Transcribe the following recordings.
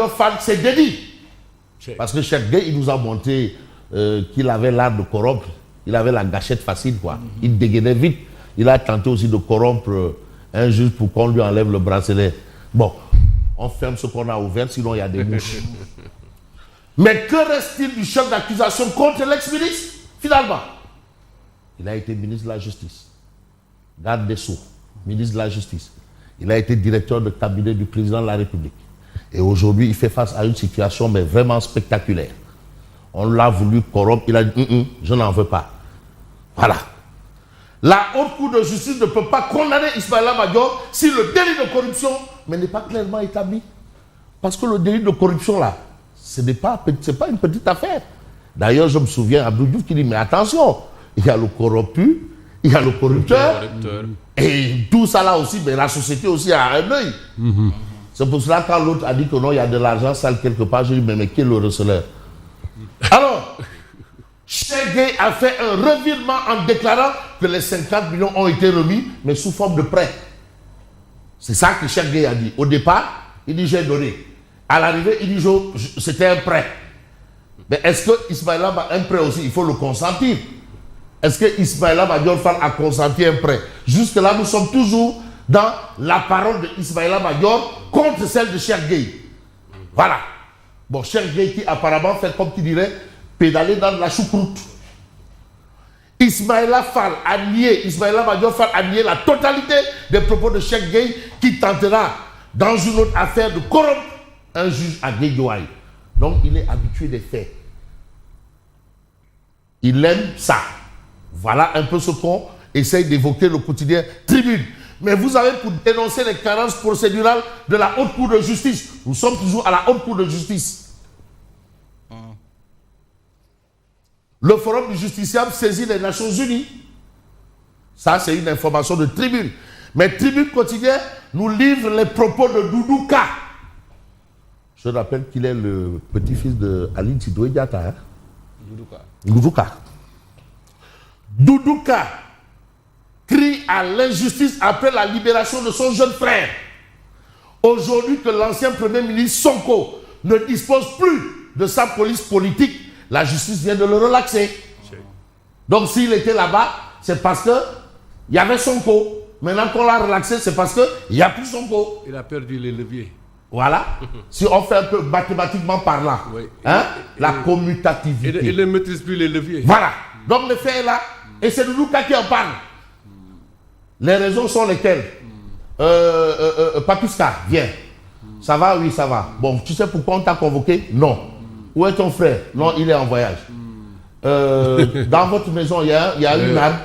Fall, c'est déni. Parce que Cheikh Gueye, il nous a montré qu'il avait l'art de corrompre. Il avait la gâchette facile, quoi. Il dégainait vite. Il a tenté aussi de corrompre un juge pour qu'on lui enlève le bracelet. Bon, on ferme ce qu'on a ouvert, sinon il y a des mouches. Mais que reste-t-il du chef d'accusation contre l'ex-ministre? Finalement, il a été ministre de la Justice, garde des Sceaux, ministre de la Justice. Il a été directeur de cabinet du président de la République. Et aujourd'hui, il fait face à une situation mais vraiment spectaculaire. On l'a voulu corrompre, il a dit je n'en veux pas. Voilà. La haute cour de justice ne peut pas condamner Ismaïla Madior si le délit de corruption n'est pas clairement établi. Parce que le délit de corruption là, ce n'est pas une petite affaire. D'ailleurs, je me souviens, Abdou Diouf qui dit, mais attention, il y a le corrompu, il y a le corrupteur, et tout ça là aussi, mais la société aussi a un œil. C'est pour cela quand l'autre a dit que non, il y a de l'argent sale quelque part, je dis, mais qui est le receleur? Alors, Cheikh Gueye a fait un revirement en déclarant que les 50 millions ont été remis, mais sous forme de prêt. C'est ça que Cheikh Gueye a dit. Au départ, il dit j'ai donné. À l'arrivée, il dit c'était un prêt. Mais est-ce que Ismaïla a un prêt aussi? Il faut le consentir. Est-ce que Ismaïla Madior Fall a consenti un prêt? Jusque-là, nous sommes toujours dans la parole de Ismaïla Madior contre celle de Cheikh Gueye. Voilà. Bon, Cheikh Gueye qui apparemment fait comme qui dirait pédaler dans la choucroute. Ismaïla Madior Fall a nié la totalité des propos de Cheikh Gueye qui tentera dans une autre affaire de corrompre un juge à Guédiawaye. Donc il est habitué des faits. Il aime ça. Voilà un peu ce qu'on essaye d'évoquer le quotidien Tribune. Mais vous avez pour dénoncer les carences procédurales de la haute cour de justice. Nous sommes toujours à la haute cour de justice. Le forum du justiciable saisit les Nations Unies. Ça, c'est une information de Tribune. Mais Tribune quotidien nous livre les propos de Doudou Ka. Je rappelle qu'il est le petit-fils de Aline Sitoé Diatta. Hein? Doudou Ka. Doudou Ka crie à l'injustice après la libération de son jeune frère. Aujourd'hui que l'ancien premier ministre Sonko ne dispose plus de sa police politique, la justice vient de le relaxer. Donc s'il était là-bas, c'est parce qu'il y avait Sonko. Maintenant qu'on l'a relaxé, c'est parce qu'il n'y a plus Sonko. Il a perdu les leviers. Voilà. Si on fait un peu mathématiquement parlant, oui. Hein, la commutativité. Il ne maîtrise plus les leviers. Voilà. Donc le fait est là. Et c'est Doudouka qui en parle. Les raisons sont lesquelles? Papiska, viens. Ça va? Oui, ça va. Bon, tu sais pourquoi on t'a convoqué? Non. Où est ton frère? Non, il est en voyage. Dans votre maison, il y a une arme.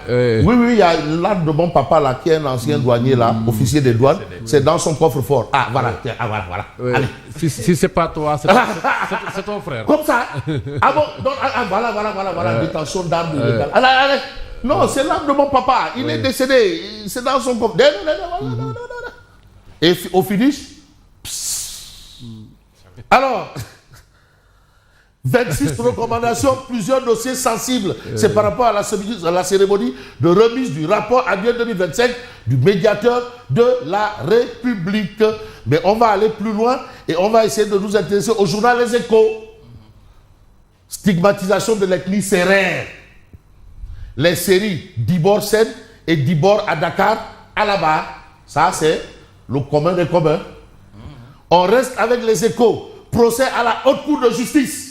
Oui, il y a l'arme de mon papa là, qui est un ancien douanier là, officier des douanes. C'est dans son coffre-fort. Ah, voilà. Voilà. Allez. Si c'est pas toi, c'est ton frère. Comme ça. Ah bon? Donc, voilà. Détention d'armes. Allez. Non, c'est l'arme de mon papa. Il est décédé. C'est dans son coffre. Et au finish. Alors. 26 recommandations, plusieurs dossiers sensibles. C'est par rapport à la cérémonie de remise du rapport annuel 2025 du médiateur de la République. Mais on va aller plus loin et on va essayer de nous intéresser au journal Les Échos. Stigmatisation de l'ethnie sérère. Les séries Dibor Sen et Dibor à Dakar, à la barre. Ça, c'est le commun des communs. On reste avec Les Échos. Procès à la haute cour de justice.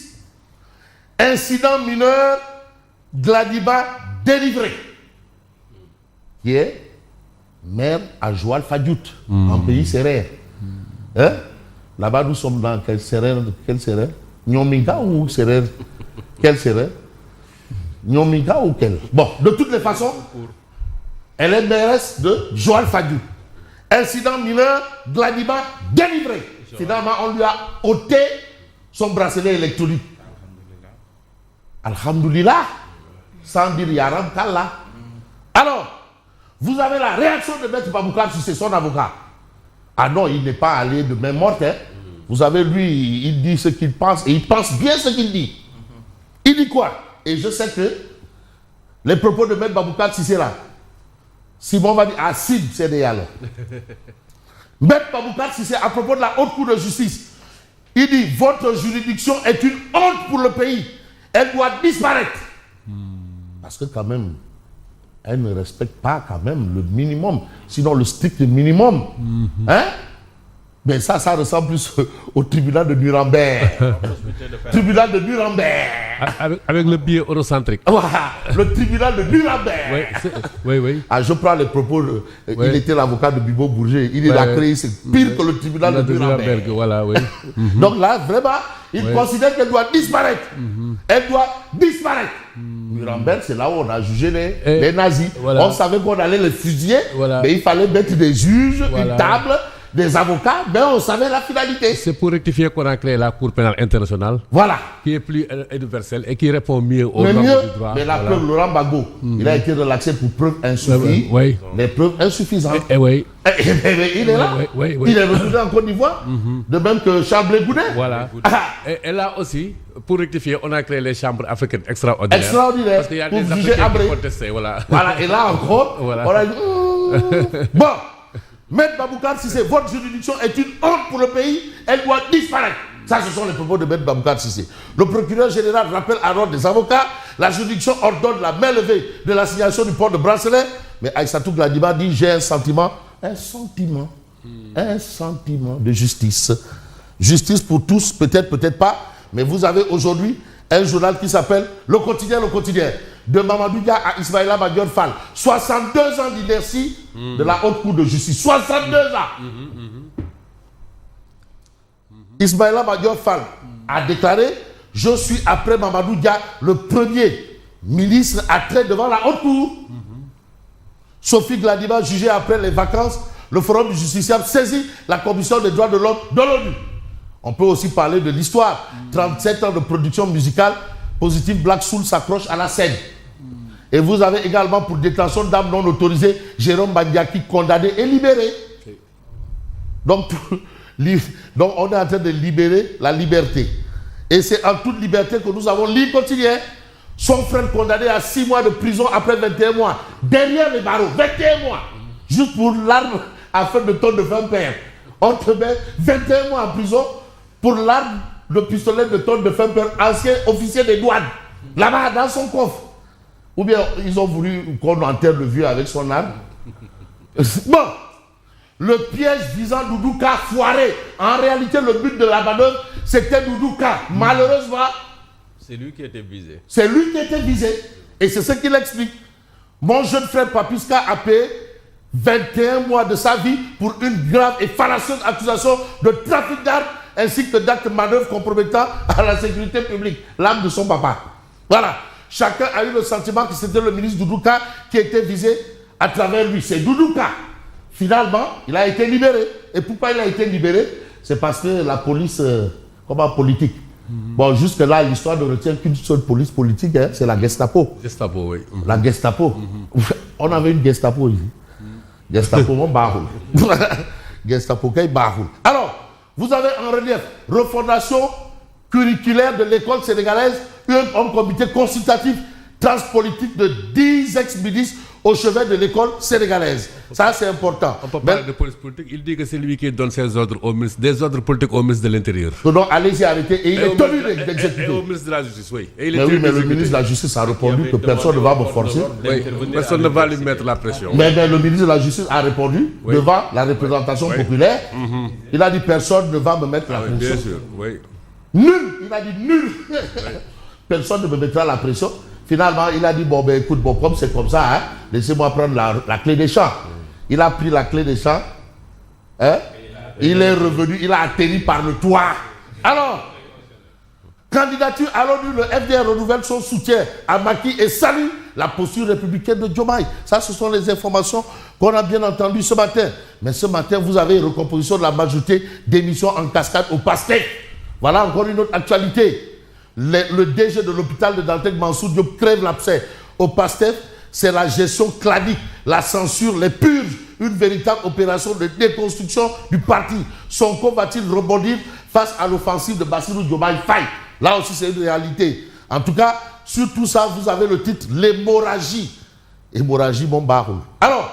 Incident mineur, Gladiba délivré, qui est maire à Joal Fadiout, en pays sérère. Hein? Là-bas, nous sommes dans quel sérère? Nyominga ou sérère? Quel sérère? Nyominga ou quel? Bon, de toutes les façons, elle est mairesse de Joal Fadiout. Incident mineur, Gladiba délivré. Finalement, on lui a ôté son bracelet électronique. Alhamdoulilah, sans dire Yaram Kalla. Alors, vous avez la réaction de Maître Baboucar si c'est son avocat. Ah non, il n'est pas allé de main morte. Hein. Vous avez lui, il dit ce qu'il pense et il pense bien ce qu'il dit. Il dit quoi? Et je sais que les propos de Maître Baboucar si c'est là. Simon va dire, ah si, c'est des alors. Maître Baboucar si c'est à propos de la haute cour de justice. Il dit, votre juridiction est une honte pour le pays. Elle doit disparaître. Parce que quand même, elle ne respecte pas quand même le minimum, sinon le strict minimum. Hein? Mais ça ressemble plus au tribunal de Nuremberg. Tribunal de Nuremberg. Avec le biais eurocentrique. Voilà, le tribunal de Nuremberg. Oui. Ah, je prends les propos. Il était l'avocat de Bibo Bourget. Il a créé, c'est pire que le tribunal de Nuremberg. Voilà, oui. Donc là, vraiment, il considère qu'elle doit disparaître. Elle doit disparaître. Nuremberg, c'est là où on a jugé les nazis. Voilà. On savait qu'on allait les fusiller, mais il fallait mettre des juges, une table, des avocats, mais on savait la finalité. C'est pour rectifier qu'on a créé la Cour pénale internationale. Voilà. Qui est plus universelle et qui répond mieux aux normes du droit. Mais la preuve, Laurent Gbagbo, il a été relaxé pour preuves insuffisantes. Les preuves insuffisantes. Oui. Il est là. Il est revenu en Côte d'Ivoire. De même que Charles Blé Goudet. Voilà. Et là aussi, pour rectifier, on a créé les chambres africaines extraordinaires. Extraordinaires. Parce qu'il y a des Africains qui contestaient. Voilà. Et là encore, on a dit, bon. Maître Baboucar Cissé, votre juridiction est une honte pour le pays, elle doit disparaître. Ça, ce sont les propos de Maître Baboucar Cissé. Le procureur général rappelle à l'ordre des avocats, la juridiction ordonne la main levée de l'assignation du port de bracelet. Mais Aïssatou Gladiba dit, j'ai un sentiment de justice. Justice pour tous, peut-être, peut-être pas. Mais vous avez aujourd'hui un journal qui s'appelle Le Quotidien, de Mamadou Dia à Ismaïla Madior Fall. 62 ans d'inertie de la haute cour de justice. 62 ans. Ismaïla Madior Fall a déclaré, je suis après Mamadou Dia le premier ministre à traiter devant la haute cour. Sophie Gladiba, jugée après les vacances, le forum du justiciable saisit la commission des droits de l'homme de l'ONU. On peut aussi parler de l'histoire. 37 ans de production musicale, Positive Black Soul s'accroche à la scène. Et vous avez également pour détention d'armes non autorisées, Jérôme Bandiaki condamné et libéré. Donc on est en train de libérer la liberté. Et c'est en toute liberté que nous avons l'île quotidien. Son frère condamné à 6 mois de prison après 21 mois. Derrière les barreaux, 21 mois. Juste pour l'arme à feu de tonne de 20 pères. On te met 21 mois en prison pour l'arme de pistolet de tonne de 20 pères, ancien officier des douanes. Là-bas, dans son coffre. Ou bien ils ont voulu qu'on enterre le vieux avec son arme. Bon, le piège visant Doudouka foiré. En réalité, le but de la manœuvre, c'était Doudouka. Malheureusement, c'est lui qui était visé. C'est lui qui était visé. Et c'est ce qu'il explique. Mon jeune frère Papiska a payé 21 mois de sa vie pour une grave et fallacieuse accusation de trafic d'armes ainsi que d'actes de manœuvre compromettant à la sécurité publique. L'âme de son papa. Voilà. Chacun a eu le sentiment que c'était le ministre Doudouka qui était visé à travers lui. C'est Doudouka. Finalement, il a été libéré. Et pourquoi il a été libéré? C'est parce que la police, politique. Bon, jusque-là, l'histoire ne retient qu'une seule police politique, hein, c'est la Gestapo. Gestapo, oui. La Gestapo. On avait une Gestapo ici. Gestapo, mon barou. Gestapo, quel barou. Alors, vous avez en relief refondation curriculaire de l'école sénégalaise, un comité consultatif transpolitique de 10 ex-ministres au chevet de l'école sénégalaise. Ça, c'est important. On peut parler de police politique. Il dit que c'est lui qui donne ses ordres au ministre, des ordres politiques au ministre de l'Intérieur. Donc, allez-y, arrêtez. Et il est tenu d'exécuter. Et au ministre de la Justice, oui. Mais oui, mais le ministre de la Justice a répondu que personne ne va me forcer. Oui, personne ne va lui mettre la pression. Mais le ministre de la Justice a répondu devant la représentation populaire. Il a dit personne ne va me mettre la pression. Bien sûr, oui. Nul. Il a dit nul. Personne ne me mettra la pression. Finalement, il a dit, bon, ben écoute, bon, comme c'est comme ça, hein, laissez-moi prendre la clé des champs. Il a pris la clé des champs. Hein, il est revenu, il a atterri par le toit. Alors, candidature à l'ONU, le FDR renouvelle son soutien à Macky et salue la posture républicaine de Diomaye. Ça, ce sont les informations qu'on a bien entendues ce matin. Mais ce matin, vous avez une recomposition de la majorité d'émissions en cascade au PASTEF. Voilà encore une autre actualité. Le DG de l'hôpital de Dantec, Mansour Diop, crève l'abcès. Au PASTEF, c'est la gestion clanique, la censure, les purges, une véritable opération de déconstruction du parti. Sonko va-t-il rebondir face à l'offensive de Bassirou Diomaye Faye? Là aussi, c'est une réalité. En tout cas, sur tout ça, vous avez le titre « L'hémorragie ». Hémorragie, mon barreau. Alors,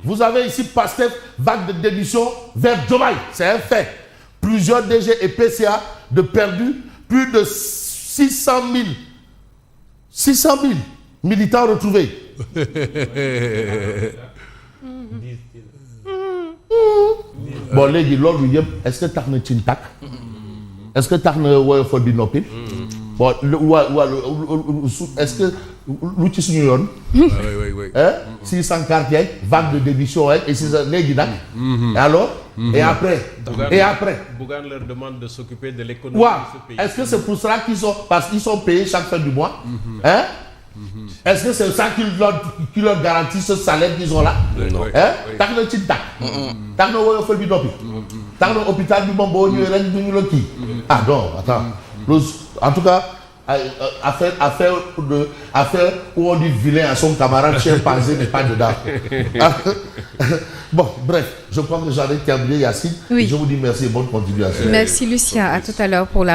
vous avez ici PASTEF, vague de démission vers Diomaye. C'est un fait. Plusieurs DG et PCA de perdus, plus de 600 000 militants retrouvés. Bon, léegi loolu yëpp est-ce que tax na ci tàkk est-ce que tax na woyofal bi noppi bon est-ce que lu ci suñu yoon. oui. 604 yeeg vague de démission rek et 6 léegi nag. alors. et après. Bougane leur demande de s'occuper de l'économie waaw de ce pays. est-ce que c'est pour cela parce qu'ils sont payés chaque fin du mois. Hein? Est-ce que c'est ça qui leur garantit ce salaire qu'ils ont là. Non. tax na ci tàkk. tax na woyofal bi noppi. tax na hôpital bi moom boo ñëwee rek du ñu la kii. ah non attends en tout cas. Affaire où on dit vilain à son camarade chimpanzé n'est pas dedans. Bon, bref, je crois que j'en ai terminé, Yacine. Oui. Je vous dis merci et bonne continuation. Merci Lucien, à tout à l'heure pour la